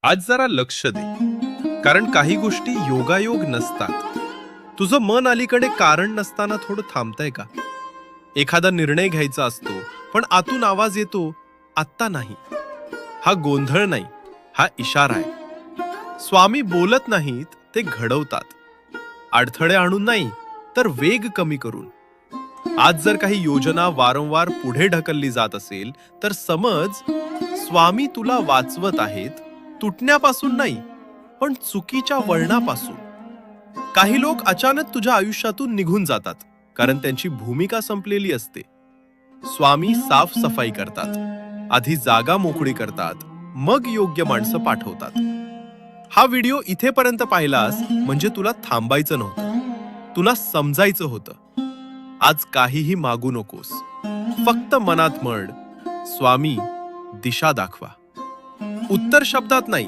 आज जरा लक्ष दे, कारण काही गोष्टी योगायोग नसतात. तुझं मन अलीकडे कारण नसताना थोडं थांबतंय का? एखादा निर्णय घ्यायचा असतो पण आतून आवाज येतो, आत्ता नाही. हा गोंधळ नाही, हा इशारा आहे. स्वामी बोलत नाहीत, ते घडवतात. अडथळे आणून नाही, तर वेग कमी करून. आज जर काही योजना वारंवार पुढे ढकलली जात असेल, तर समज स्वामी तुला वाचवत आहेत, तुटण्यापासून नाही, पण चुकीच्या वळणापासून. काही लोक अचानक तुझ्या आयुष्यातून निघून जातात, कारण त्यांची भूमिका संपलेली असते. स्वामी साफसफाई करतात, आधी जागा मोकळी करतात, मग योग्य माणसं पाठवतात. हा व्हिडिओ इथेपर्यंत पाहिलास म्हणजे तुला थांबायचं नव्हतं, तुला समजायचं होतं. आज काहीही मागू नकोस, फक्त मनात म्हण, स्वामी दिशा दाखवा. उत्तर शब्दात नाही,